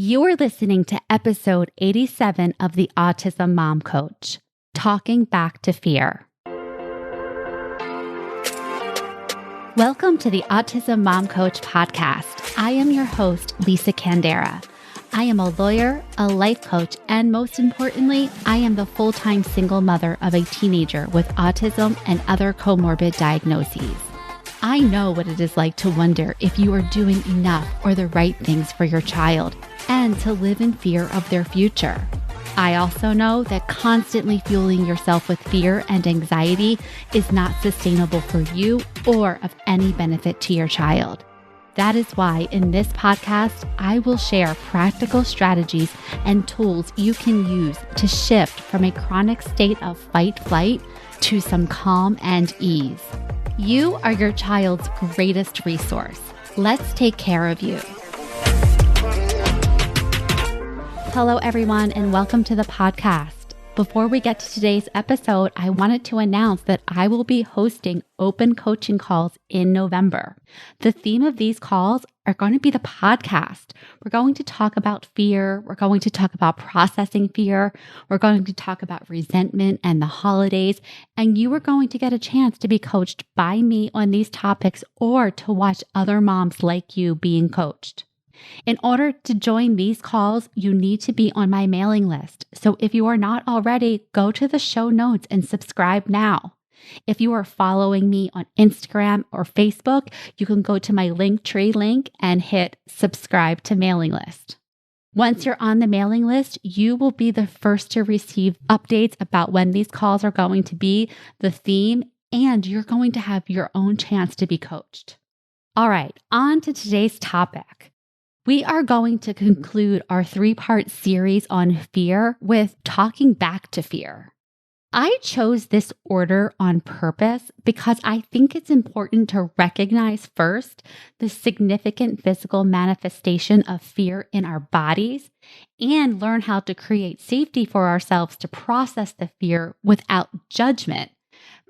You're listening to episode 87 of the Autism Mom Coach, Talking Back to Fear. Welcome to the Autism Mom Coach podcast. I am your host, Lisa Candera. I am a lawyer, a life coach, and most importantly, I am the full-time single mother of a teenager with autism and other comorbid diagnoses. I know what it is like to wonder if you are doing enough or the right things for your child and to live in fear of their future. I also know that constantly fueling yourself with fear and anxiety is not sustainable for you or of any benefit to your child. That is why in this podcast, I will share practical strategies and tools you can use to shift from a chronic state of fight-flight to some calm and ease. You are your child's greatest resource. Let's take care of you. Hello, everyone, and welcome to the podcast. Before we get to today's episode, I wanted to announce that I will be hosting open coaching calls in November. The theme of these calls are going to be the podcast. We're going to talk about fear. We're going to talk about processing fear. We're going to talk about resentment and the holidays. And you are going to get a chance to be coached by me on these topics or to watch other moms like you being coached. In order to join these calls, you need to be on my mailing list. So if you are not already, go to the show notes and subscribe now. If you are following me on Instagram or Facebook, you can go to my Linktree link and hit subscribe to mailing list. Once you're on the mailing list, you will be the first to receive updates about when these calls are going to be, the theme, and you're going to have your own chance to be coached. All right, on to today's topic. We are going to conclude our 3-part series on fear with talking back to fear. I chose this order on purpose because I think it's important to recognize first the significant physical manifestation of fear in our bodies and learn how to create safety for ourselves to process the fear without judgment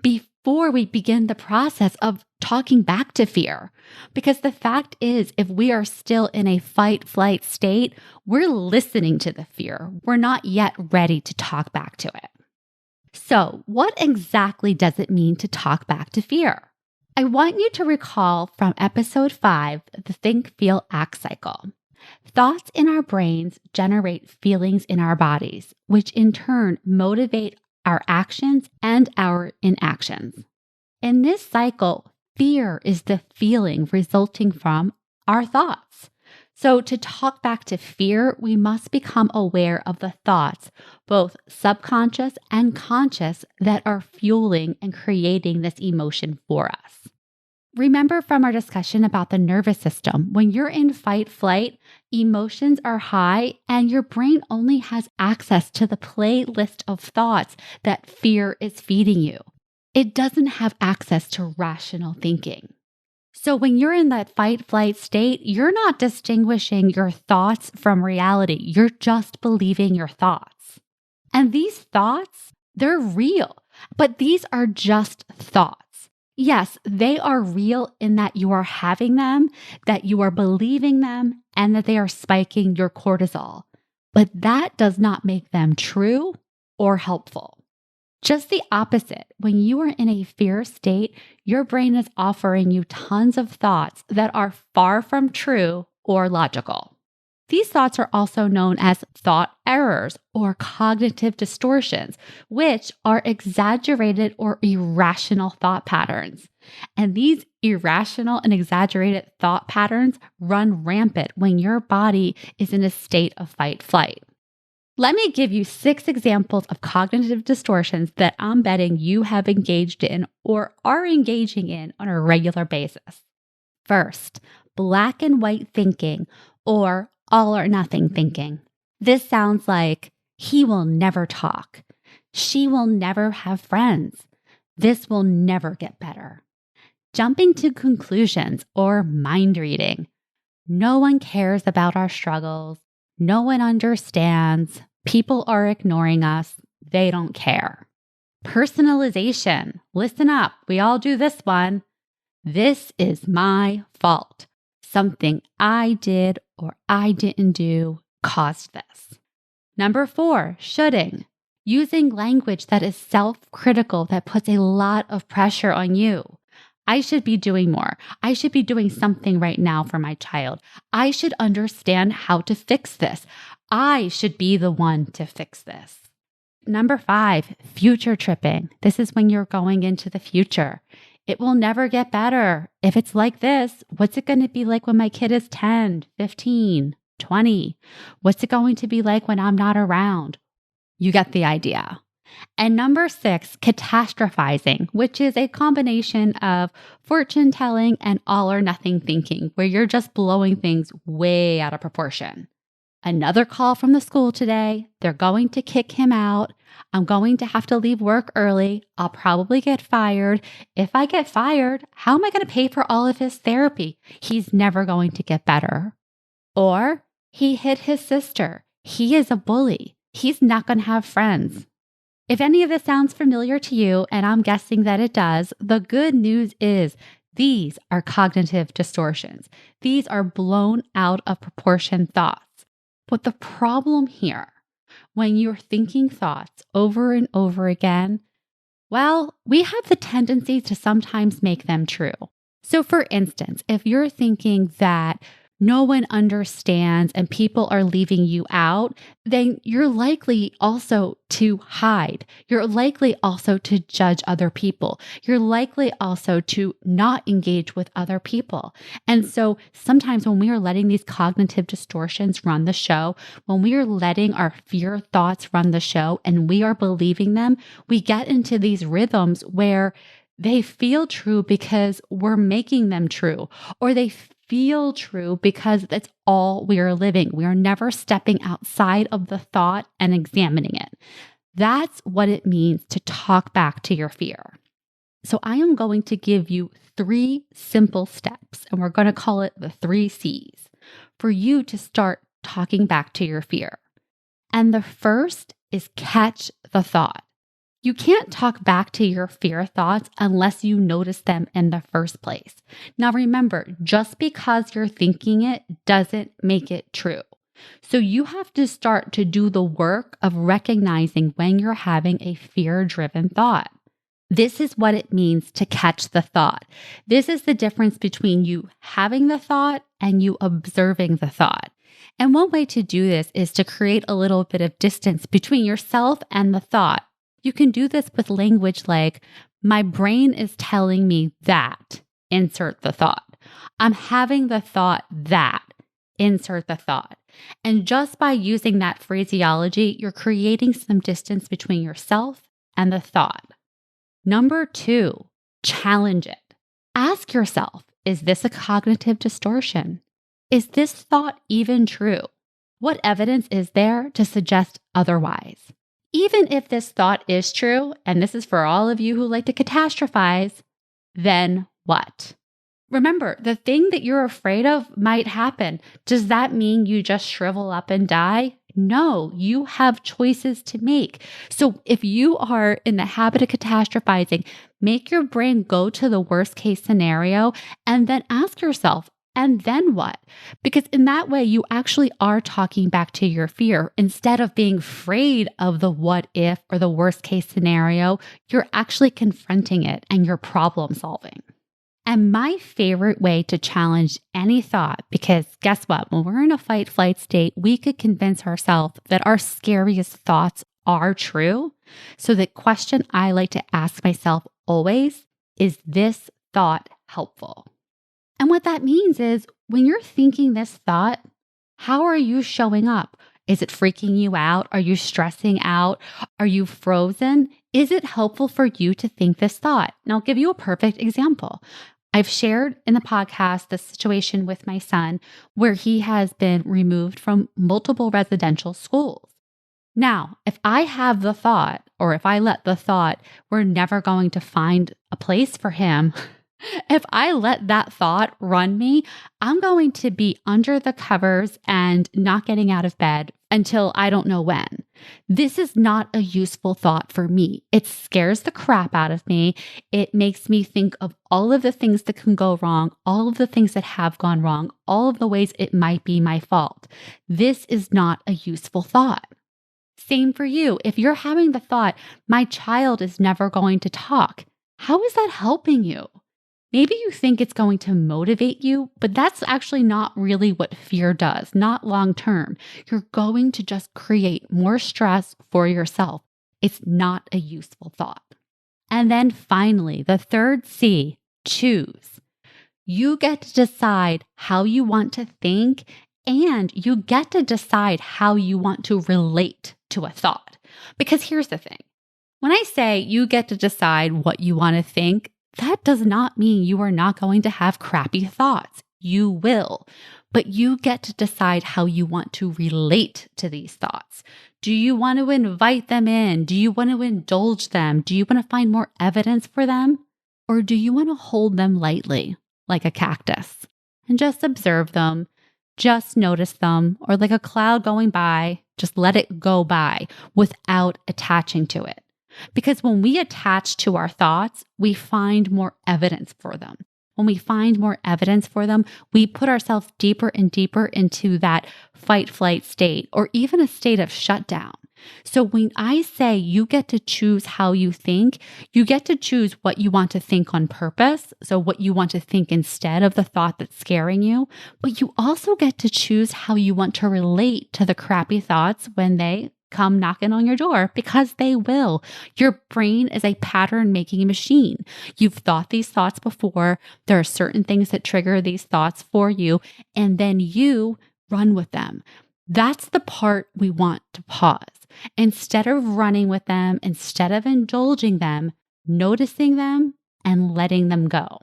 before we begin the process of talking back to fear. Because the fact is, if we are still in a fight-flight state, we're listening to the fear. We're not yet ready to talk back to it. So, what exactly does it mean to talk back to fear? I want you to recall from episode 5, the Think, Feel, Act cycle. Thoughts in our brains generate feelings in our bodies, which in turn motivate our actions and our inactions. In this cycle, fear is the feeling resulting from our thoughts. So to talk back to fear, we must become aware of the thoughts, both subconscious and conscious, that are fueling and creating this emotion for us. Remember from our discussion about the nervous system, when you're in fight-flight, emotions are high and your brain only has access to the playlist of thoughts that fear is feeding you. It doesn't have access to rational thinking. So when you're in that fight-flight state, you're not distinguishing your thoughts from reality. You're just believing your thoughts. And these thoughts, they're real, but these are just thoughts. Yes, they are real in that you are having them, that you are believing them, and that they are spiking your cortisol. But that does not make them true or helpful. Just the opposite. When you are in a fear state, your brain is offering you tons of thoughts that are far from true or logical. These thoughts are also known as thought errors or cognitive distortions, which are exaggerated or irrational thought patterns. And these irrational and exaggerated thought patterns run rampant when your body is in a state of fight-flight. Let me give you 6 examples of cognitive distortions that I'm betting you have engaged in or are engaging in on a regular basis. First, black and white thinking or all or nothing thinking. This sounds like, he will never talk. She will never have friends. This will never get better. Jumping to conclusions or mind reading. No one cares about our struggles. No one understands. People are ignoring us. They don't care. Personalization. Listen up. We all do this one. This is my fault. Something I did or I didn't do caused this. Number 4, shoulding. Using language that is self-critical, that puts a lot of pressure on you. I should be doing more. I should be doing something right now for my child. I should understand how to fix this. I should be the one to fix this. Number 5, future tripping. This is when you're going into the future. It will never get better. If it's like this, what's it going to be like when my kid is 10, 15, 20? What's it going to be like when I'm not around? You get the idea. And number 6, catastrophizing, which is a combination of fortune telling and all or nothing thinking, where you're just blowing things way out of proportion. Another call from the school today. They're going to kick him out. I'm going to have to leave work early. I'll probably get fired. If I get fired, how am I going to pay for all of his therapy? He's never going to get better. Or he hit his sister. He is a bully. He's not going to have friends. If any of this sounds familiar to you, and I'm guessing that it does, the good news is these are cognitive distortions. These are blown out of proportion thoughts. But the problem here, when you're thinking thoughts over and over again, well, we have the tendency to sometimes make them true. So for instance, if you're thinking that no one understands and people are leaving you out, then you're likely also to hide. You're likely also to judge other people. You're likely also to not engage with other people. And so sometimes when we are letting these cognitive distortions run the show, when we are letting our fear thoughts run the show and we are believing them, we get into these rhythms where they feel true because we're making them true, or they feel true because that's all we are living. We are never stepping outside of the thought and examining it. That's what it means to talk back to your fear. So I am going to give you 3 simple steps, and we're going to call it the 3 C's, for you to start talking back to your fear. And the first is catch the thought. You can't talk back to your fear thoughts unless you notice them in the first place. Now remember, just because you're thinking it doesn't make it true. So you have to start to do the work of recognizing when you're having a fear-driven thought. This is what it means to catch the thought. This is the difference between you having the thought and you observing the thought. And one way to do this is to create a little bit of distance between yourself and the thought. You can do this with language like, my brain is telling me that, insert the thought. I'm having the thought that, insert the thought. And just by using that phraseology, you're creating some distance between yourself and the thought. Number 2, challenge it. Ask yourself, is this a cognitive distortion? Is this thought even true? What evidence is there to suggest otherwise? Even if this thought is true, and this is for all of you who like to catastrophize, then what? Remember, the thing that you're afraid of might happen. Does that mean you just shrivel up and die? No, you have choices to make. So if you are in the habit of catastrophizing, make your brain go to the worst case scenario and then ask yourself, and then what? Because in that way, you actually are talking back to your fear. Instead of being afraid of the what if or the worst case scenario, you're actually confronting it and you're problem solving. And my favorite way to challenge any thought, because guess what? When we're in a fight-flight state, we could convince ourselves that our scariest thoughts are true. So the question I like to ask myself always is this thought helpful? And what that means is when you're thinking this thought, how are you showing up? Is it freaking you out? Are you stressing out? Are you frozen? Is it helpful for you to think this thought? And I'll give you a perfect example. I've shared in the podcast the situation with my son where he has been removed from multiple residential schools. Now, if I have the thought, or if I let the thought, we're never going to find a place for him, If I let that thought run me, I'm going to be under the covers and not getting out of bed until I don't know when. This is not a useful thought for me. It scares the crap out of me. It makes me think of all of the things that can go wrong, all of the things that have gone wrong, all of the ways it might be my fault. This is not a useful thought. Same for you. If you're having the thought, my child is never going to talk, how is that helping you? Maybe you think it's going to motivate you, but that's actually not really what fear does, not long term. You're going to just create more stress for yourself. It's not a useful thought. And then finally, the third C, choose. You get to decide how you want to think, and you get to decide how you want to relate to a thought. Because here's the thing. When I say you get to decide what you want to think, that does not mean you are not going to have crappy thoughts. You will, but you get to decide how you want to relate to these thoughts. Do you want to invite them in? Do you want to indulge them? Do you want to find more evidence for them? Or do you want to hold them lightly, like a cactus, and just observe them, just notice them, or like a cloud going by, just let it go by without attaching to it? Because when we attach to our thoughts, we find more evidence for them. When we find more evidence for them, we put ourselves deeper and deeper into that fight-flight state, or even a state of shutdown. So when I say you get to choose how you think, you get to choose what you want to think on purpose. So what you want to think instead of the thought that's scaring you. But you also get to choose how you want to relate to the crappy thoughts when they come knocking on your door, because they will. Your brain is a pattern-making machine. You've thought these thoughts before. There are certain things that trigger these thoughts for you, and then you run with them. That's the part we want to pause. Instead of running with them, instead of indulging them, noticing them and letting them go.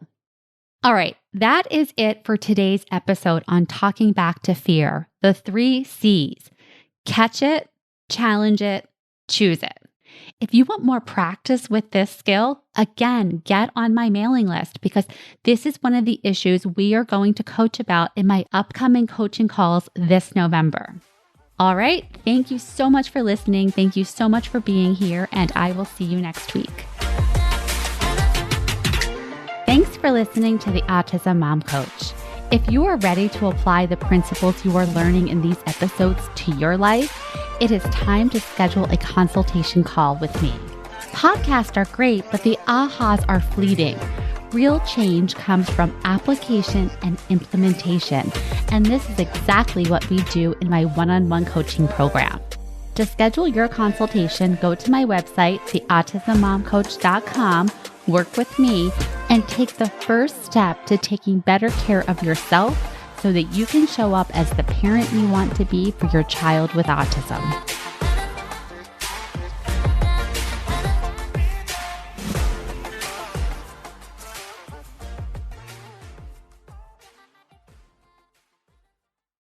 All right, that is it for today's episode on talking back to fear. The 3 C's. Catch it, challenge it, choose it. If you want more practice with this skill, again, get on my mailing list, because this is one of the issues we are going to coach about in my upcoming coaching calls this November. All right, thank you so much for listening. Thank you so much for being here, and I will see you next week. Thanks for listening to the Autism Mom Coach. If you are ready to apply the principles you are learning in these episodes to your life, it is time to schedule a consultation call with me. Podcasts are great, but the ahas are fleeting. Real change comes from application and implementation, and this is exactly what we do in my one-on-one coaching program. To schedule your consultation, go to my website, theautismmomcoach.com, work with me, and take the first step to taking better care of yourself so that you can show up as the parent you want to be for your child with autism.